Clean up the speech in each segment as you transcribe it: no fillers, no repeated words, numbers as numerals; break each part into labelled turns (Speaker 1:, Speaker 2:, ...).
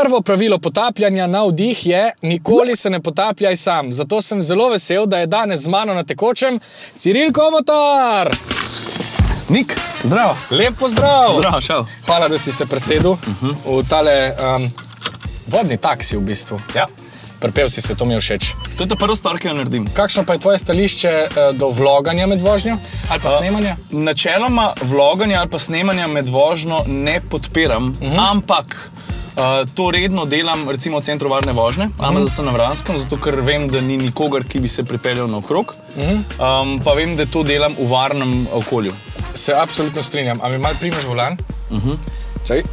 Speaker 1: Prvo pravilo potapljanja na vdih je nikoli se ne potapljaj sam. Zato sem zelo vesel, da je danes z mano na tekočem Ciril Komotar.
Speaker 2: Nik, zdravo.
Speaker 1: Lep pozdrav.
Speaker 2: Zdravo, šel.
Speaker 1: Hvala, da si se presedel v tale vodni taksi v bistvu.
Speaker 2: Ja.
Speaker 1: Pripel si se, to mi je všeč.
Speaker 2: To je ta prva stvar, ki jo naredim.
Speaker 1: Kakšno pa je tvoje stališče do vloganja med vožnjo ali pa snemanja?
Speaker 2: Načeloma vloganja ali pa snemanja med vožnjo ne podpiram, ampak to redno delam recimo v centru varne vožnje, AMZS na Vranskem, zato ker vem, da ni nikogar, ki bi se pripeljal naokrog, pa vem, da to delam v varnem okolju.
Speaker 1: Se absolutno strinjam. A mi malo primeš volan? Čakaj.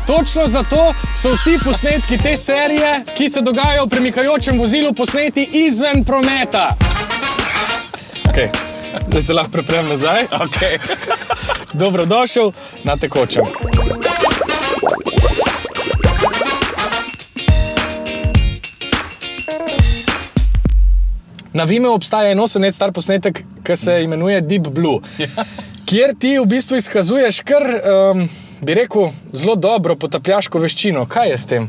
Speaker 1: Točno zato so vsi posnetki te serije, ki se dogajajo v premikajočem vozilu, posneti izven prometa. Ok, da se lahko preprem nazaj.
Speaker 2: Ok.
Speaker 1: Dobrodošel na tekočem. Na Vimeo obstaja en 8 let star posnetek, ki se imenuje Deep Blue, kjer ti v bistvu izkazuješ kar, bi rekel, zelo dobro potapljaško veščino. Kaj je s tem?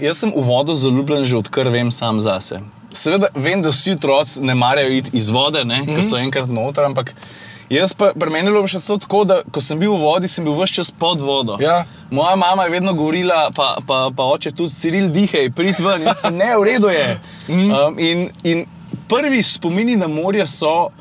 Speaker 2: Jaz sem v vodo zaljubljen že odkar vem sam zase. Seveda vem, da vsi otroci ne marajo iti iz vode, ki so enkrat noter, ampak jaz pa pri meni je bilo še tako, da ko sem bil v vodi, sem bil ves čas pod vodo.
Speaker 1: Ja.
Speaker 2: Moja mama je vedno govorila, pa oče tudi, Ciril, dihaj, prid ven. Jaz pa, ne, v redu je. In prvi spomini na morje so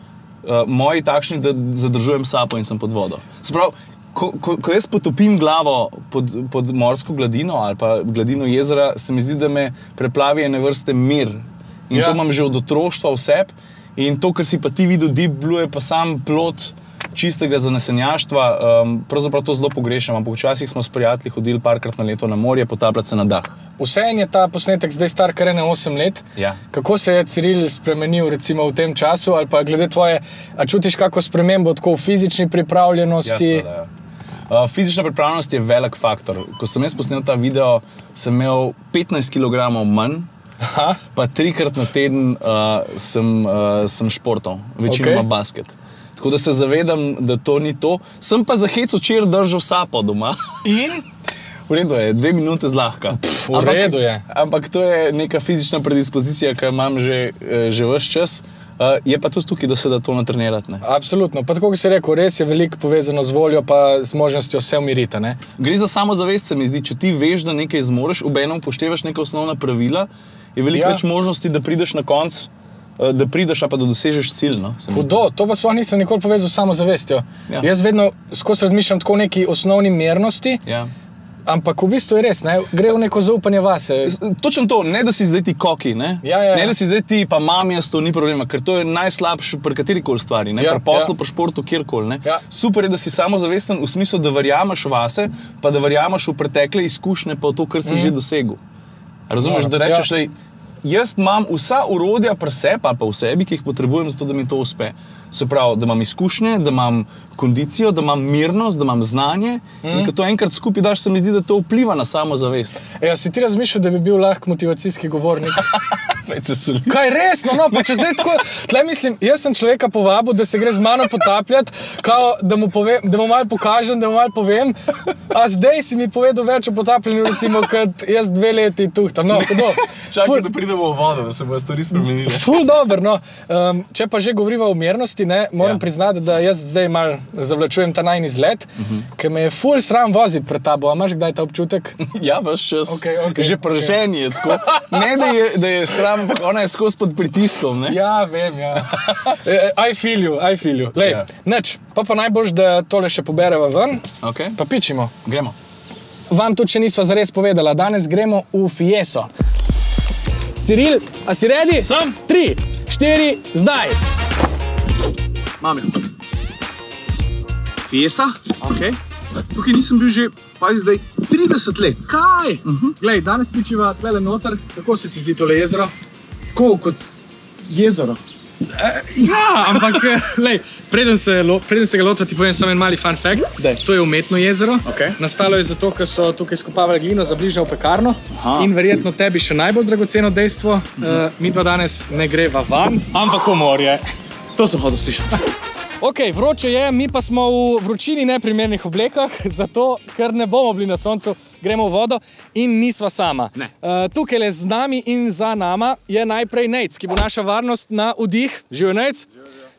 Speaker 2: moji takšni, da zadržujem sapo in sem pod vodo. Se pravi, ko jaz potopim glavo pod morsko gladino ali pa gladino jezera, se mi zdi, da me preplavi ene vrste mir. In to imam že od otroštva v sebi. In to, kar si pa ti videl, Deep Blue, je pa sam plod čistega zanesenjaštva. Pravzaprav to zelo pogrešam, ampak včasih smo s prijatelji hodili parkrat na leto na morje, potapljati se na dah.
Speaker 1: Vseeno je ta posnetek zdaj star kar 8 let.
Speaker 2: Ja.
Speaker 1: Kako se je Ciril spremenil recimo v tem času, ali pa glede tvoje, a čutiš kako spremembo tako v fizični pripravljenosti?
Speaker 2: Ja, seveda, ja. Fizična pripravljenost je velik faktor. Ko sem jaz posnel ta video, sem imel 15 kg manj, pa 3-krat na teden sem športal, večinoma basket. Tako da se zavedam, da to ni to. Sem pa za hec včeraj držal sapo doma. In? V redu je, 2 minute zlahka.
Speaker 1: V redu je.
Speaker 2: Ampak to je neka fizična predispozicija, ki imam že ves čas. Je pa tudi tukaj, da se da to natrenirati.
Speaker 1: Absolutno. Pa tako, kot si rekel, res je veliko povezano z voljo pa z možnostjo se umiriti.
Speaker 2: Gre za samozavest, se mi zdi. Če ti veš, da nekaj zmoreš, obenem upoštevaš neka osnovna pravila, je veliko več možnosti, da prideš na konc, da prideš, pa da dosežeš cilj.
Speaker 1: Hudo, to pa sploh nisem nikoli povezal s samozavestjo. Jaz vedno skozi razmišljam tako o neki osnovni mernosti, ampak v bistvu je res, gre v neko zaupanje vase.
Speaker 2: Točno to, ne da si zdaj ti koki, ne da si zdaj ti pa to ni problema, ker to je najslabše pri katerikoli stvari, pri poslu, pri športu, kjerkoli. Super je, da si samozavesten v smislu, da verjameš vase, pa da verjameš v pretekle izkušnje, pa v to, kar si že dosegel. Razumeš, da rečeš, jaz imam vsa orodja pri sebi ali pa v sebi, ki jih potrebujem zato, da mi to uspe. Se pravi, da imam izkušnje, da imam kondicijo, da imam mirnost, da imam znanje in ko to enkrat skupaj daš, se mi zdi, da to vpliva na samozavest.
Speaker 1: Si ti razmišljal, da bi bil lahko motivacijski govornik? Kaj resno, pa če zdaj tako, tle mislim, jaz sem človeka povabil, da se gre z mano potapljati, da mu malo pokažem, da mu malo povem, a zdaj si mi povedal več o potapljanju, recimo, kot jaz 2 leti tuhtam.
Speaker 2: Čakaj, da pridemo v vodo, da se bojo stvari spremenile.
Speaker 1: Ful dobro, Če pa že govoriva o mirnosti, moram priznati, da jaz zdaj malo zavlačujem ta najin izlet, ker me je ful sram voziti pred tabo. A imaš kdaj ta občutek?
Speaker 2: Ja, ves čas. Že pržen je tako. Ne, da je sram, ampak ona je skozi pod pritiskom, ne?
Speaker 1: Ja, vem, ja. I feel you. Lej, nič, pa najboljš, da tole še pobereva ven, pa pičimo.
Speaker 2: Gremo.
Speaker 1: Vam tudi še nisva zares povedala, danes gremo v Fieso. Ciril, a si ready?
Speaker 2: Sem.
Speaker 1: 3, 4, zdaj!
Speaker 2: Mam jo. Fiesa? Tukaj nisem bil že, zdaj 30 let.
Speaker 1: Kaj? Glej, danes pičiva tlele noter. Kako se ti zdi tole jezero? Tako kot jezero. Ja, ampak, lej, preden se ga lotva, ti povem samo en mali fun fact. To je umetno jezero. Nastalo je zato, ker so tukaj skopavali glino za bližnjo v pekarno. In verjetno tebi še najbolj dragoceno dejstvo, mi dva danes ne greva van, ampak v morje. To sem hotel slišati. Ok, vroče je, mi pa smo v vročini neprimernih oblekah, zato, ker ne bomo bili na soncu, gremo v vodo in nisva sama. Tukaj le z nami in za nama je najprej Nejc, ki bo naša varnost na vdih. Živijo, Nejc?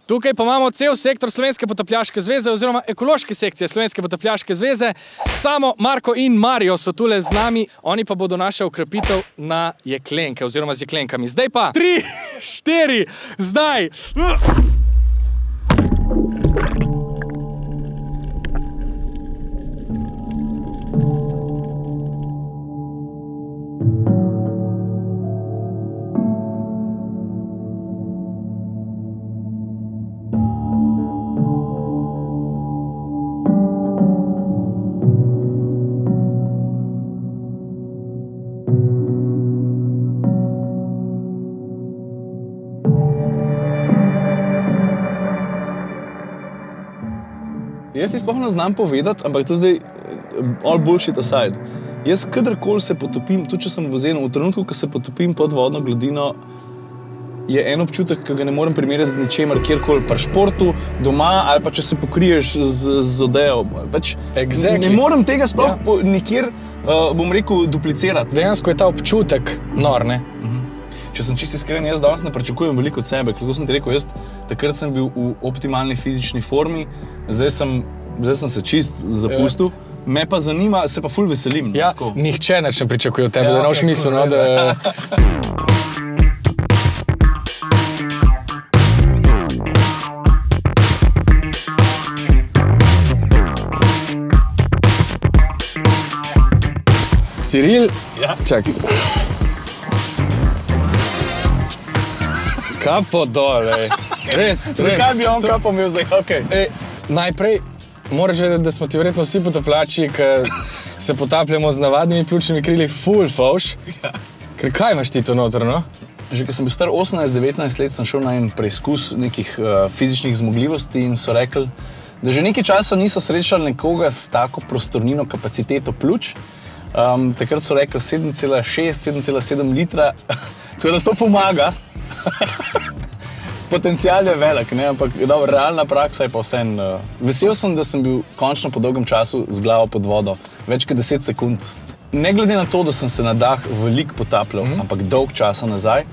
Speaker 1: Tukaj pa imamo cel sektor Slovenske potapljaške zveze oziroma ekološke sekcije Slovenske potapljaške zveze. Samo Marko in Mario so tule z nami, oni pa bodo naša ukrepitev na jeklenke oziroma z jeklenkami. Zdaj pa 3, 4, zdaj!
Speaker 2: Jaz ti sploh ne znam povedati, ampak to zdaj all bullshit aside. Jaz kadarkoli se potopim, tudi če sem v bazenu, v trenutku, ko se potopim pod vodno gladino, je en občutek, ki ga ne morem primerjati z ničemer, kjerkoli pri športu, doma ali pa če se pokriješ z odejo. Ne morem tega sploh nikjer, bom rekel, duplicirati.
Speaker 1: Dejansko je ta občutek nor, ne?
Speaker 2: Če sem čisto iskren, jaz danes ne pričakujem veliko od sebe, ker tako sem ti rekel, takrat sem bil v optimalni fizični formi, zdaj sem se čist zapustil, me pa zanima, se pa ful veselim.
Speaker 1: Ja, nihče ne pričakuje od tebe, da ne boš mislil, no, da... Ciril, čakaj. Kapo dol, res.
Speaker 2: Zakaj bi on kapo imel zdaj? Okay.
Speaker 1: Najprej moraš vedeti, da smo ti verjetno vsi potapljači, ki se potapljamo z navadnimi pljučnimi krili, full fauš. Ker kaj imaš ti to noter, no?
Speaker 2: Že ko sem bil star 18-19 let, sem šel na en preizkus nekih fizičnih zmogljivosti in so rekli, da že nekaj časa niso srečali nekoga s tako prostornino kapaciteto pljuč. Takrat so rekli 7,6-7,7 litra, tako da to pomaga. Potencial je velik, ne? Ampak dobro, realna praksa je pa vseeno. Vesel sem, da sem bil končno po dolgem času z glavo pod vodo, več kot 10 sekund. Ne glede na to, da sem se na dah veliko potapljal, ampak dolg časa nazaj,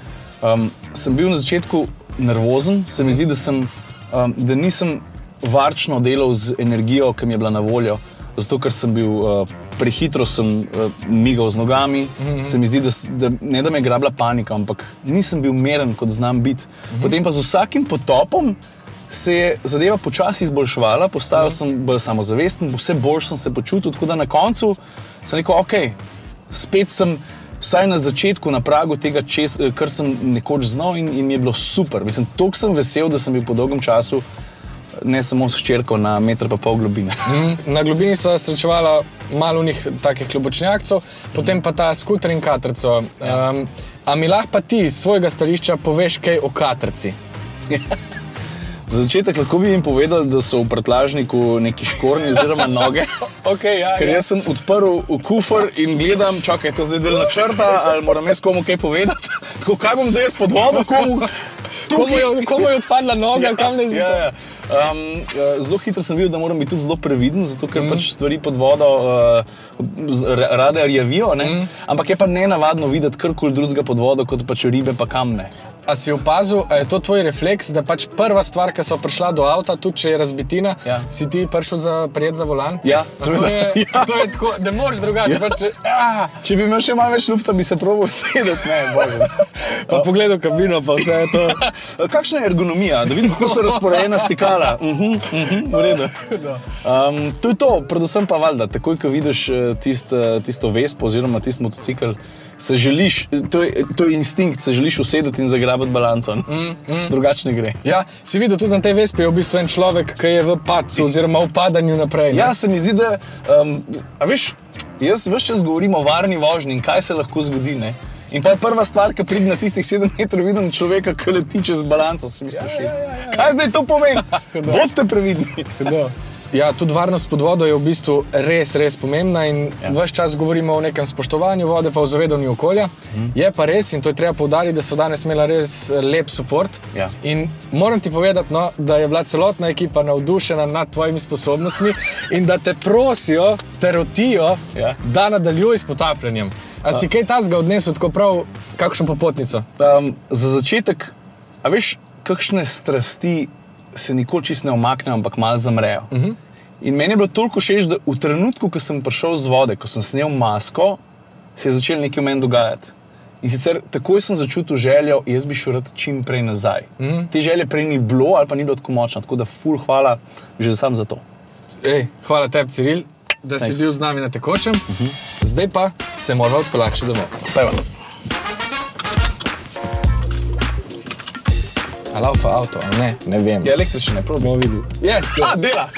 Speaker 2: sem bil na začetku nervozen, se mi zdi, da nisem varčno delal z energijo, ki mi je bila na voljo, zato ker sem bil prehitro sem migal z nogami, se mi zdi, da ne da me je grabila panika, ampak nisem bil meren, kot znam biti. Potem pa z vsakim potopom se je zadeva počasi izboljševala, postajal sem bolj samozavesten, vse bolj sem se počutil, tako da na koncu sem rekel, ok, spet sem vsaj na začetku, na pragu tega, kar sem nekoč znal in mi je bilo super. Mislim, toliko sem vesel, da sem bil po dolgem času ne samo s hčerko na 1,5 metra globine.
Speaker 1: Na globini sva srečevala malo njih takih klobočnjakcev, potem pa ta skuter in katrco. A mi lahko pa ti iz svojega stališča poveš kaj o katrci?
Speaker 2: Za začetek lahko bi jim povedali, da so v prtljažniku neki škornji oziroma noge. Ker jaz sem odprl kufer in gledam, čakaj, to zdaj del načrta, ali moram jaz komu kaj povedati? Tako, kaj bom zdaj jaz pod vodo,
Speaker 1: komu je odpadla noga, kam ne zdi?
Speaker 2: Zelo hitro sem videl, da moram biti tudi zelo previden, zato ker pač stvari pod vodo rade rjavijo, ampak je pa nenavadno videti karkoli drugega pod vodo, kot pač ribe pa kamne.
Speaker 1: A si opazil, a je to tvoj refleks, da pač prva stvar, ki so prišla do avta, tudi če je razbitina, si ti prišel prijet za volan?
Speaker 2: Ja, seveda.
Speaker 1: To je tako, ne moreš drugače.
Speaker 2: Če bi imel še malo več lufta, bi se probal sedeti, ne, bože.
Speaker 1: Pa pogledal kabino, pa vse je to.
Speaker 2: Kakšna je ergonomija? Da vidim, kako so razporejena stikala. V redu. To je to, predvsem pa valjda, takoj, ko vidiš tisto vespo oziroma tisti motocikl, se želiš, to je instinkt, se želiš usedeti in zagrabiti balanco. Drugače ne gre.
Speaker 1: Ja, si videl, tudi na tej vespi je v bistvu en človek, ki je v padcu oziroma v padanju naprej.
Speaker 2: Ja, se mi zdi, da, a veš, jaz ves čas govorim o varni vožnji in kaj se lahko zgodi, ne? In pa je prva stvar, ki pride na tistih 7 metrov, vidim človeka, ki leti čez balanco, si misliš, kaj zdaj to pomeni? Bodite previdni.
Speaker 1: Ja, tudi varnost pod vodo je v bistvu res pomembna in ves čas govorimo o nekem spoštovanju vode, pa o zavedanju okolja. Je pa res, in to je treba poudariti, da so danes imela res lep support. In moram ti povedati, no, da je bila celotna ekipa navdušena nad tvojimi sposobnostmi in da te prosijo, te rotijo, da nadaljuj s potapljanjem. A si kaj tazga odnesel tako prav, kakšno popotnico?
Speaker 2: Za začetek, a veš, kakšne strasti se nikoli čisto ne umaknejo, ampak malo zamrejo. In meni je bilo toliko všeč, da v trenutku, ko sem prišel z vode, ko sem snel masko, se je začelo nekaj v meni dogajati. In sicer takoj sem začutil željo, jaz bi šel rad čim prej nazaj. Te želje prej ni bilo ali pa ni bilo tako močno, tako da ful hvala že sam za to.
Speaker 1: Hvala tebi, Ciril, da si bil z nami na tekočem. Zdaj pa se moramo odpeljati še domov.
Speaker 2: Pejva.
Speaker 1: A laufa avto, ali ne? Ne vem.
Speaker 2: Je električen, ne probi.
Speaker 1: Bomo videli.
Speaker 2: Dela!